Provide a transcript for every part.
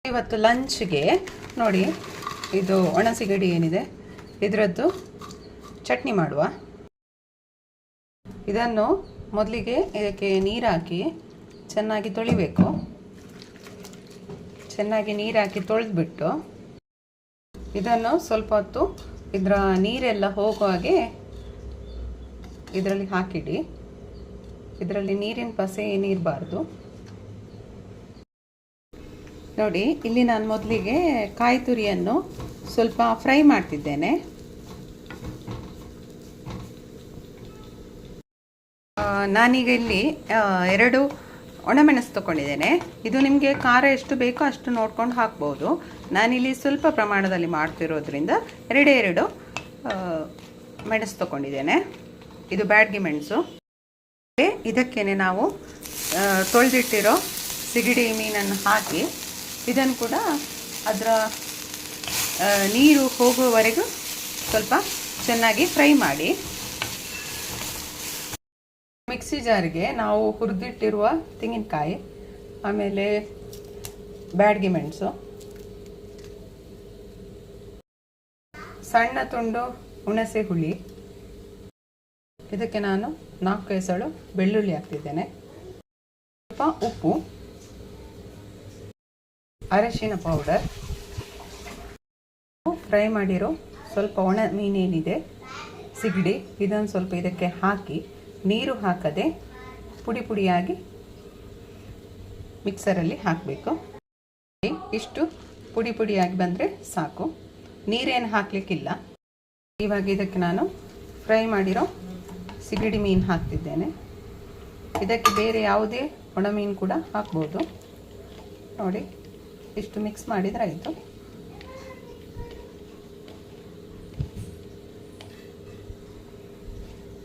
ಇವತ್ತು ಲಂಚ್ಗೆ ನೋಡಿ, ಇದು ಒಣ ಸಿಗಡಿ ಏನಿದೆ ಇದರದ್ದು ಚಟ್ನಿ ಮಾಡುವ. ಇದನ್ನು ಮೊದಲಿಗೆ ಇದಕ್ಕೆ ನೀರು ಹಾಕಿ ಚೆನ್ನಾಗಿ ತೊಳಿಬೇಕು. ಚೆನ್ನಾಗಿ ನೀರು ಹಾಕಿ ತೊಳೆದ್ಬಿಟ್ಟು ಇದನ್ನು ಸ್ವಲ್ಪ ಹೊತ್ತು ಇದರ ನೀರೆಲ್ಲ ಹೋಗೋ ಹಾಗೆ ಇದರಲ್ಲಿ ಹಾಕಿಡಿ. ಇದರಲ್ಲಿ ನೀರಿನ ಪಸೆ ಏನಿರಬಾರ್ದು. ನೋಡಿ, ಇಲ್ಲಿ ನಾನು ಮೊದಲಿಗೆ ಕಾಯಿ ತುರಿಯನ್ನು ಸ್ವಲ್ಪ ಫ್ರೈ ಮಾಡ್ತಿದ್ದೇನೆ. ನಾನೀಗ ಇಲ್ಲಿ 2 ಒಣಮೆಣಸು ತೊಗೊಂಡಿದ್ದೇನೆ. ಇದು ನಿಮಗೆ ಖಾರ ಎಷ್ಟು ಬೇಕೋ ಅಷ್ಟು ನೋಡ್ಕೊಂಡು ಹಾಕ್ಬೋದು. ನಾನಿಲ್ಲಿ ಸ್ವಲ್ಪ ಪ್ರಮಾಣದಲ್ಲಿ ಮಾಡ್ತಿರೋದ್ರಿಂದ 2 ಮೆಣಸು ತೊಗೊಂಡಿದ್ದೇನೆ. ಇದು ಬ್ಯಾಡಗಿ ಮೆಣಸು. ಇದಕ್ಕೇನೆ ನಾವು ತೊಳೆದಿಟ್ಟಿರೋ ಸಿಗಡಿ ಮೀನನ್ನು ಹಾಕಿ ಇದನ್ನು ಕೂಡ ಅದರ ನೀರು ಹೋಗುವವರೆಗೂ ಸ್ವಲ್ಪ ಚೆನ್ನಾಗಿ ಫ್ರೈ ಮಾಡಿ. ಮಿಕ್ಸಿ ಜಾರಿಗೆ ನಾವು ಹುರಿದಿಟ್ಟಿರುವ ತೆಂಗಿನಕಾಯಿ, ಆಮೇಲೆ ಬ್ಯಾಡಗಿ ಮೆಣಸು, ಸಣ್ಣ ತುಂಡು ಹುಣಸೆ ಹುಳಿ, ಇದಕ್ಕೆ ನಾನು 4 ಎಸಳು ಬೆಳ್ಳುಳ್ಳಿ ಹಾಕ್ತಿದ್ದೇನೆ, ಸ್ವಲ್ಪ ಉಪ್ಪು, ಅರಿಶಿನ ಪೌಡರ್, ಫ್ರೈ ಮಾಡಿರೋ ಸ್ವಲ್ಪ ಒಣ ಮೀನೇನಿದೆ ಸಿಗಡಿ, ಇದನ್ನು ಸ್ವಲ್ಪ ಇದಕ್ಕೆ ಹಾಕಿ ನೀರು ಹಾಕದೆ ಪುಡಿ ಪುಡಿಯಾಗಿ ಮಿಕ್ಸರಲ್ಲಿ ಹಾಕಬೇಕು. ಇಷ್ಟು ಪುಡಿ ಪುಡಿಯಾಗಿ ಬಂದರೆ ಸಾಕು, ನೀರೇನು ಹಾಕಲಿಕ್ಕಿಲ್ಲ. ಇವಾಗ ಇದಕ್ಕೆ ನಾನು ಫ್ರೈ ಮಾಡಿರೋ ಸಿಗಡಿ ಮೀನು ಹಾಕ್ತಿದ್ದೇನೆ. ಇದಕ್ಕೆ ಬೇರೆ ಯಾವುದೇ ಒಣ ಮೀನು ಕೂಡ ಹಾಕ್ಬೋದು. ನೋಡಿ, ಇಷ್ಟು ಮಿಕ್ಸ್ ಮಾಡಿದರೆ ಆಯಿತು.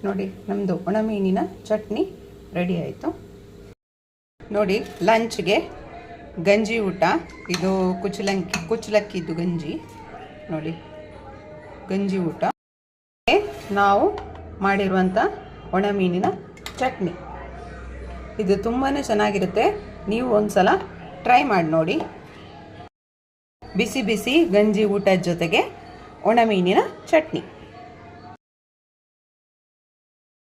ನೋಡಿ, ನಮ್ಮದು ಒಣ ಮೀನಿನ ಚಟ್ನಿ ರೆಡಿ ಆಯಿತು. ನೋಡಿ, ಲಂಚ್ಗೆ ಗಂಜಿ ಊಟ. ಇದು ಕುಚ್ಚಲಕ್ಕಿದ್ದು ಗಂಜಿ. ನೋಡಿ, ಗಂಜಿ ಊಟ. ನಾವು ಮಾಡಿರುವಂಥ ಒಣ ಮೀನಿನ ಚಟ್ನಿ. ಇದು ತುಂಬಾ ಚೆನ್ನಾಗಿರುತ್ತೆ. ನೀವು ಒಂದ್ಸಲ ಟ್ರೈ ಮಾಡಿ ನೋಡಿ. ಬಿಸಿ ಬಿಸಿ ಗಂಜಿ ಊಟದ ಜೊತೆಗೆ ಒಣ ಮೀನಿನ ಚಟ್ನಿ.